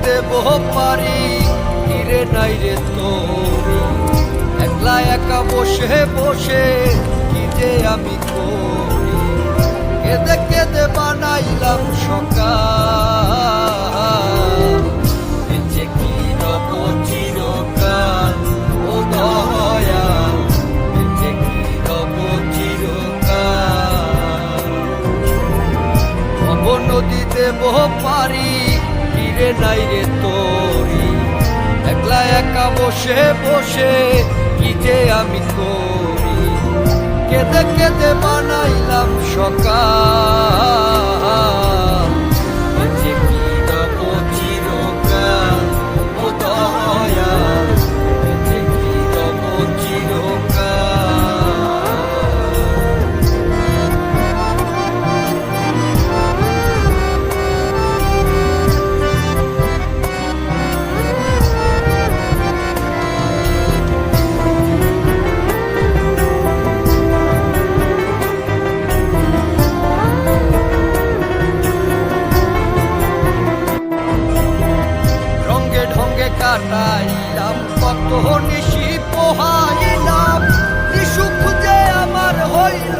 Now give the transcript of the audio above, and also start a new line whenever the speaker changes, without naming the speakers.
দেব পারি ফিরে নাই রে তোরি, একলা একা বসে বসে কি যে আমি করি, কেঁদে কেঁদে বানাইলাম সকাল, বেঁচে কি রব চিরকাল ও দয়াল, বেঁচে কি রব চিরকাল। ভব নদী দেব পারি ফিরে নাই রে তোরি, একলা একা বসে বসে কি যে আমি করি, কেঁদে কেঁদে বানাইলাম সকাল, বেঁচে কি রব চিরকাল ও দয়াল, বেঁচে কি রব চিরকাল। কাটাইলাম কত নিশি পোহাইলাম, নিশু খুঁজে আমার হইল